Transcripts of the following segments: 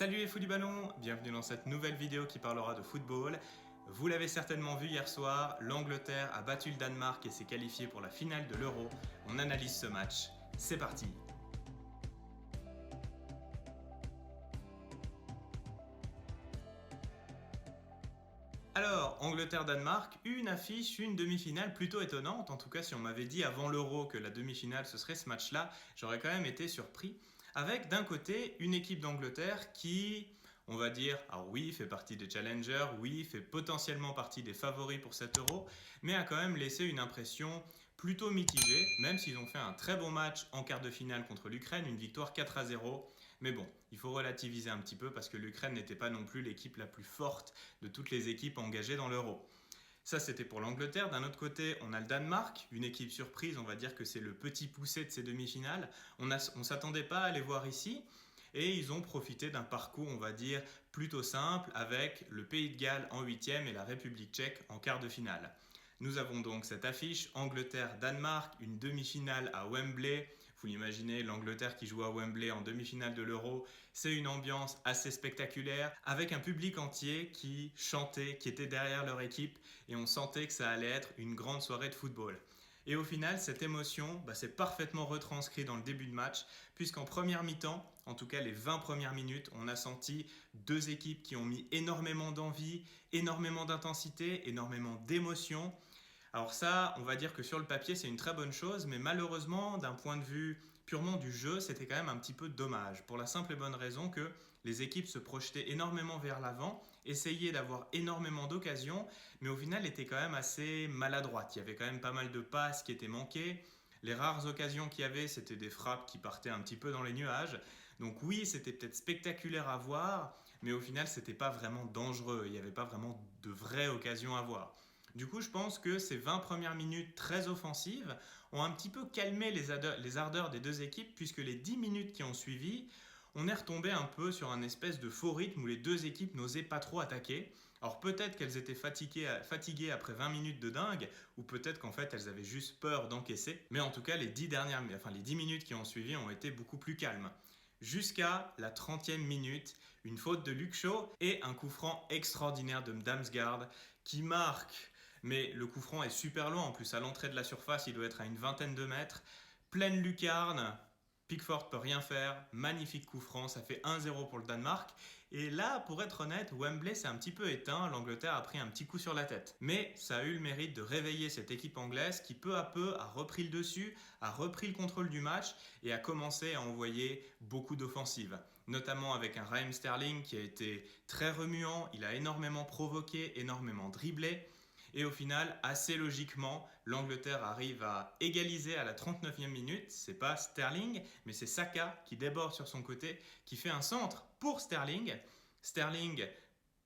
Salut les fous du ballon, bienvenue dans cette nouvelle vidéo qui parlera de football. Vous l'avez certainement vu hier soir, l'Angleterre a battu le Danemark et s'est qualifiée pour la finale de l'Euro. On analyse ce match, c'est parti. Alors, Angleterre-Danemark, une affiche, une demi-finale plutôt étonnante. En tout cas, si on m'avait dit avant l'Euro que la demi-finale ce serait ce match-là, j'aurais quand même été surpris. Avec d'un côté une équipe d'Angleterre qui, on va dire, ah oui, fait partie des challengers, oui, fait potentiellement partie des favoris pour cet Euro, mais a quand même laissé une impression plutôt mitigée, même s'ils ont fait un très bon match en quart de finale contre l'Ukraine, une victoire 4-0. Mais bon, il faut relativiser un petit peu parce que l'Ukraine n'était pas non plus l'équipe la plus forte de toutes les équipes engagées dans l'Euro. Ça, c'était pour l'Angleterre. D'un autre côté, on a le Danemark, une équipe surprise, on va dire que c'est le petit poussé de ces demi-finales. On ne s'attendait pas à les voir ici. Et ils ont profité d'un parcours, on va dire, plutôt simple avec le Pays de Galles en 8e et la République tchèque en quart de finale. Nous avons donc cette affiche Angleterre-Danemark, une demi-finale à Wembley. Vous l'imaginez, l'Angleterre qui joue à Wembley en demi-finale de l'Euro, c'est une ambiance assez spectaculaire, avec un public entier qui chantait, qui était derrière leur équipe, et on sentait que ça allait être une grande soirée de football. Et au final, cette émotion, c'est parfaitement retranscrit dans le début de match, puisqu'en première mi-temps, en tout cas les 20 premières minutes, on a senti deux équipes qui ont mis énormément d'envie, énormément d'intensité, énormément d'émotion. Alors ça, on va dire que sur le papier, c'est une très bonne chose, mais malheureusement, d'un point de vue purement du jeu, c'était quand même un petit peu dommage, pour la simple et bonne raison que les équipes se projetaient énormément vers l'avant, essayaient d'avoir énormément d'occasions, mais au final étaient quand même assez maladroites. Il y avait quand même pas mal de passes qui étaient manquées. Les rares occasions qu'il y avait, c'était des frappes qui partaient un petit peu dans les nuages. Donc oui, c'était peut-être spectaculaire à voir, mais au final, c'était pas vraiment dangereux. Il n'y avait pas vraiment de vraies occasions à voir. Du coup, je pense que ces 20 premières minutes très offensives ont un petit peu calmé les ardeurs des deux équipes, puisque les 10 minutes qui ont suivi, on est retombé un peu sur un espèce de faux rythme où les deux équipes n'osaient pas trop attaquer. Alors peut-être qu'elles étaient fatiguées après 20 minutes de dingue, ou peut-être qu'en fait elles avaient juste peur d'encaisser. Mais en tout cas, les 10 minutes qui ont suivi ont été beaucoup plus calmes. Jusqu'à la 30e minute, une faute de Luke Shaw et un coup franc extraordinaire de Damsgaard qui marque. Mais le coup franc est super loin, en plus à l'entrée de la surface, il doit être à une vingtaine de mètres. Pleine lucarne, Pickford peut rien faire, magnifique coup franc, ça fait 1-0 pour le Danemark. Et là, pour être honnête, Wembley s'est un petit peu éteint, l'Angleterre a pris un petit coup sur la tête. Mais ça a eu le mérite de réveiller cette équipe anglaise qui peu à peu a repris le dessus, a repris le contrôle du match et a commencé à envoyer beaucoup d'offensives. Notamment avec un Raheem Sterling qui a été très remuant, il a énormément provoqué, énormément dribblé. Et au final, assez logiquement, l'Angleterre arrive à égaliser à la 39e minute. C'est pas Sterling, mais c'est Saka qui déborde sur son côté, qui fait un centre pour Sterling. Sterling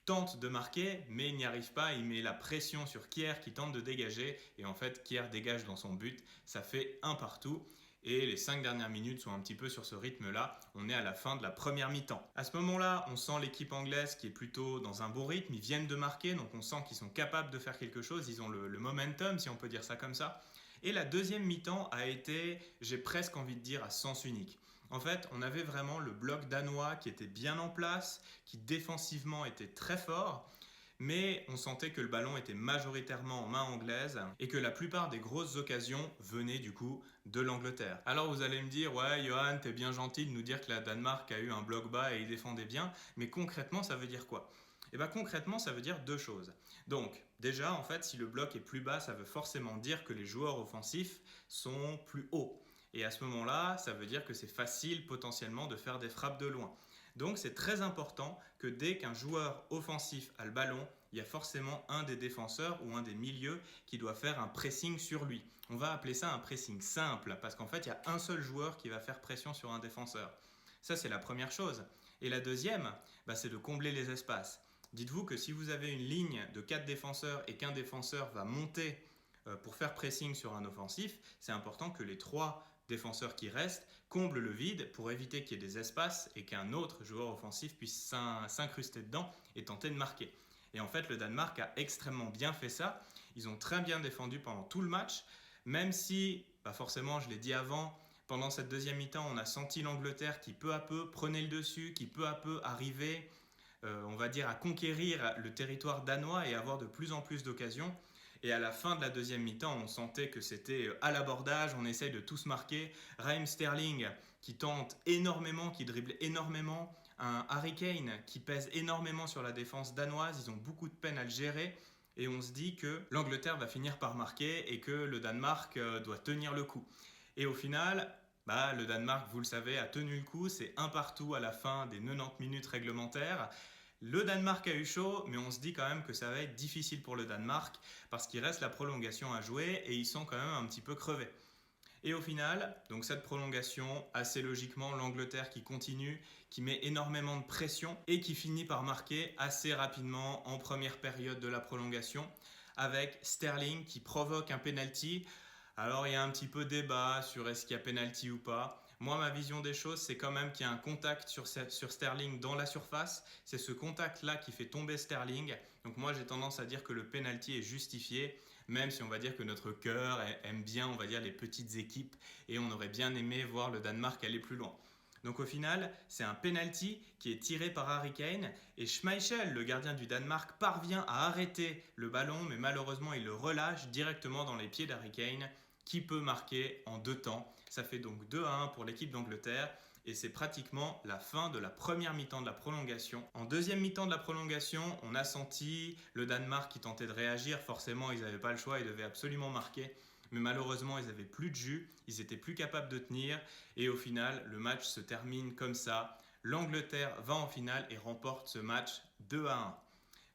tente de marquer, mais il n'y arrive pas. Il met la pression sur Kier qui tente de dégager. Et en fait, Kier dégage dans son but. Ça fait un partout. Et les 5 dernières minutes sont un petit peu sur ce rythme-là. On est à la fin de la première mi-temps. À ce moment-là, on sent l'équipe anglaise qui est plutôt dans un bon rythme. Ils viennent de marquer, donc on sent qu'ils sont capables de faire quelque chose. Ils ont le momentum, si on peut dire ça comme ça. Et la deuxième mi-temps a été, j'ai presque envie de dire, à sens unique. En fait, on avait vraiment le bloc danois qui était bien en place, qui défensivement était très fort, mais on sentait que le ballon était majoritairement en main anglaise et que la plupart des grosses occasions venaient du coup de l'Angleterre. Alors vous allez me dire, ouais Johan, t'es bien gentil de nous dire que la Danemark a eu un bloc bas et il défendait bien, mais concrètement ça veut dire quoi ? Et bien concrètement ça veut dire deux choses. Donc déjà en fait si le bloc est plus bas ça veut forcément dire que les joueurs offensifs sont plus hauts. Et à ce moment-là, ça veut dire que c'est facile potentiellement de faire des frappes de loin. Donc c'est très important que dès qu'un joueur offensif a le ballon, il y a forcément un des défenseurs ou un des milieux qui doit faire un pressing sur lui. On va appeler ça un pressing simple parce qu'en fait il y a un seul joueur qui va faire pression sur un défenseur. Ça c'est la première chose. Et la deuxième, c'est de combler les espaces. Dites-vous que si vous avez une ligne de 4 défenseurs et qu'un défenseur va monter pour faire pressing sur un offensif, c'est important que les 3 défenseurs qui restent comblent le vide pour éviter qu'il y ait des espaces et qu'un autre joueur offensif puisse s'incruster dedans et tenter de marquer. Et en fait, le Danemark a extrêmement bien fait ça. Ils ont très bien défendu pendant tout le match, même si, forcément, je l'ai dit avant, Pendant cette deuxième mi-temps, on a senti l'Angleterre qui peu à peu prenait le dessus, qui peu à peu arrivait, on va dire, à conquérir le territoire danois et avoir de plus en plus d'occasions. Et à la fin de la deuxième mi-temps, on sentait que c'était à l'abordage, on essaye de tous marquer. Raheem Sterling qui tente énormément, qui dribble énormément. Un Harry Kane qui pèse énormément sur la défense danoise, ils ont beaucoup de peine à le gérer. Et on se dit que l'Angleterre va finir par marquer et que le Danemark doit tenir le coup. Et au final, le Danemark, vous le savez, a tenu le coup. C'est un partout à la fin des 90 minutes réglementaires. Le Danemark a eu chaud, mais on se dit quand même que ça va être difficile pour le Danemark parce qu'il reste la prolongation à jouer et ils sont quand même un petit peu crevés. Et au final, donc cette prolongation, assez logiquement, l'Angleterre qui continue, qui met énormément de pression et qui finit par marquer assez rapidement en première période de la prolongation avec Sterling qui provoque un penalty. Alors il y a un petit peu débat sur est-ce qu'il y a penalty ou pas. Moi, ma vision des choses, c'est quand même qu'il y a un contact sur Sterling dans la surface. C'est ce contact-là qui fait tomber Sterling. Donc moi, j'ai tendance à dire que le penalty est justifié, même si on va dire que notre cœur aime bien, on va dire, les petites équipes et on aurait bien aimé voir le Danemark aller plus loin. Donc au final, c'est un penalty qui est tiré par Harry Kane et Schmeichel, le gardien du Danemark, parvient à arrêter le ballon, mais malheureusement, il le relâche directement dans les pieds d'Harry Kane qui peut marquer en 2 temps. Ça fait donc 2-1 pour l'équipe d'Angleterre et c'est pratiquement la fin de la première mi-temps de la prolongation. En deuxième mi-temps de la prolongation, on a senti le Danemark qui tentait de réagir. Forcément, ils n'avaient pas le choix, ils devaient absolument marquer. Mais malheureusement, ils n'avaient plus de jus, ils étaient plus capables de tenir. Et au final, le match se termine comme ça. L'Angleterre va en finale et remporte ce match 2-1.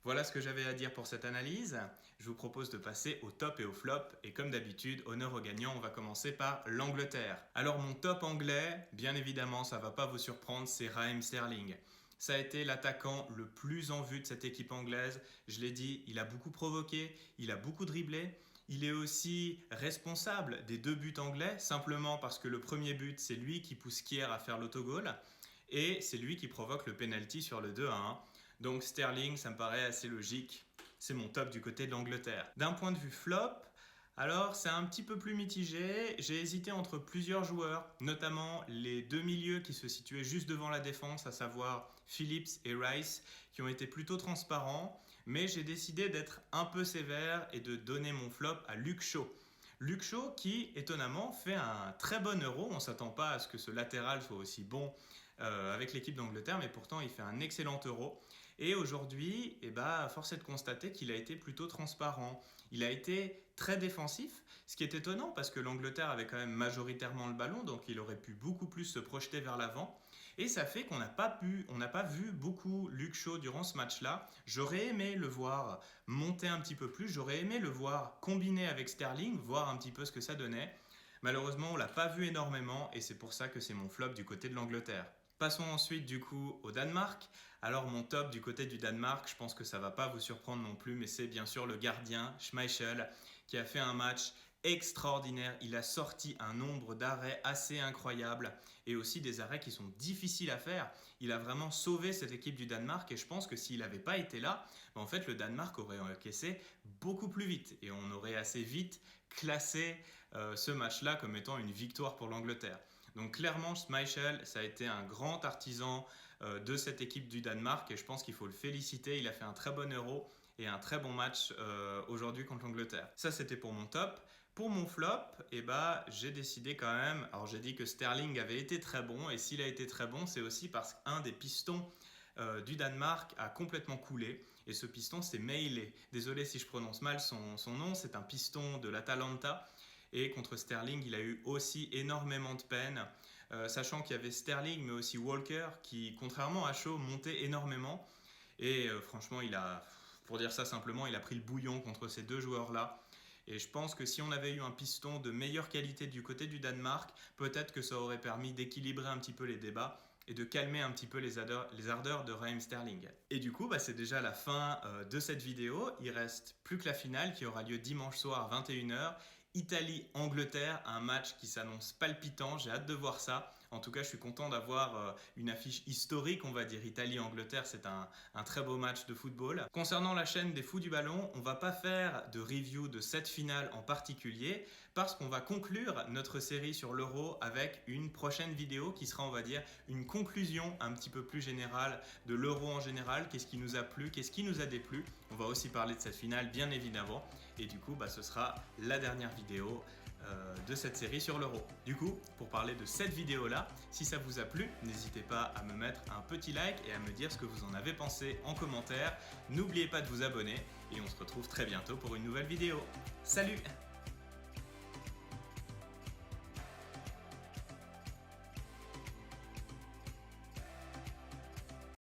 Voilà ce que j'avais à dire pour cette analyse. Je vous propose de passer au top et au flop. Et comme d'habitude, honneur aux gagnants, on va commencer par l'Angleterre. Alors mon top anglais, bien évidemment, ça ne va pas vous surprendre, c'est Raheem Sterling. Ça a été l'attaquant le plus en vue de cette équipe anglaise. Je l'ai dit, il a beaucoup provoqué, il a beaucoup dribblé. Il est aussi responsable des 2 buts anglais, simplement parce que le premier but, c'est lui qui pousse Kier à faire l'autogol. Et c'est lui qui provoque le penalty sur le 2-1. Donc Sterling, ça me paraît assez logique. C'est mon top du côté de l'Angleterre. D'un point de vue flop, alors c'est un petit peu plus mitigé. J'ai hésité entre plusieurs joueurs, notamment les 2 milieux qui se situaient juste devant la défense, à savoir Phillips et Rice, qui ont été plutôt transparents. Mais j'ai décidé d'être un peu sévère et de donner mon flop à Luke Shaw. Luke Shaw qui, étonnamment, fait un très bon Euro. On ne s'attend pas à ce que ce latéral soit aussi bon avec l'équipe d'Angleterre, mais pourtant il fait un excellent Euro. Et aujourd'hui, force est de constater qu'il a été plutôt transparent. Il a été très défensif, ce qui est étonnant parce que l'Angleterre avait quand même majoritairement le ballon, donc il aurait pu beaucoup plus se projeter vers l'avant. Et ça fait qu'on n'a pas vu beaucoup Luke Shaw durant ce match-là. J'aurais aimé le voir monter un petit peu plus, j'aurais aimé le voir combiner avec Sterling, voir un petit peu ce que ça donnait. Malheureusement, on ne l'a pas vu énormément et c'est pour ça que c'est mon flop du côté de l'Angleterre. Passons ensuite du coup au Danemark. Alors mon top du côté du Danemark, je pense que ça ne va pas vous surprendre non plus, mais c'est bien sûr le gardien Schmeichel qui a fait un match extraordinaire. Il a sorti un nombre d'arrêts assez incroyable et aussi des arrêts qui sont difficiles à faire. Il a vraiment sauvé cette équipe du Danemark et je pense que s'il n'avait pas été là, en fait le Danemark aurait encaissé beaucoup plus vite et on aurait assez vite classé ce match-là comme étant une victoire pour l'Angleterre. Donc clairement, Schmeichel, ça a été un grand artisan de cette équipe du Danemark et je pense qu'il faut le féliciter. Il a fait un très bon Euro et un très bon match aujourd'hui contre l'Angleterre. Ça, c'était pour mon top. Pour mon flop, j'ai décidé quand même, alors j'ai dit que Sterling avait été très bon et s'il a été très bon, c'est aussi parce qu'un des pistons du Danemark a complètement coulé. Et ce piston, c'est Meile. Désolé si je prononce mal son nom, c'est un piston de l'Atalanta. Et contre Sterling, il a eu aussi énormément de peine, sachant qu'il y avait Sterling, mais aussi Walker, qui, contrairement à Shaw, montait énormément. Et franchement, pour dire ça simplement, il a pris le bouillon contre ces 2 joueurs-là. Et je pense que si on avait eu un piston de meilleure qualité du côté du Danemark, peut-être que ça aurait permis d'équilibrer un petit peu les débats et de calmer un petit peu les ardeurs de Raheem Sterling. Et du coup, c'est déjà la fin de cette vidéo. Il reste plus que la finale qui aura lieu dimanche soir 21h. Italie-Angleterre, un match qui s'annonce palpitant, j'ai hâte de voir ça. En tout cas, je suis content d'avoir une affiche historique, on va dire. Italie-Angleterre, c'est un très beau match de football. Concernant la chaîne des Fous du Ballon, on va pas faire de review de cette finale en particulier. parce qu'on va conclure notre série sur l'Euro avec une prochaine vidéo qui sera, on va dire, une conclusion un petit peu plus générale de l'Euro en général. Qu'est-ce qui nous a plu, qu'est-ce qui nous a déplu. On va aussi parler de cette finale, bien évidemment. Et du coup, ce sera la dernière vidéo de cette série sur l'Euro. Du coup, pour parler de cette vidéo-là, si ça vous a plu, n'hésitez pas à me mettre un petit like et à me dire ce que vous en avez pensé en commentaire. N'oubliez pas de vous abonner et on se retrouve très bientôt pour une nouvelle vidéo. Salut!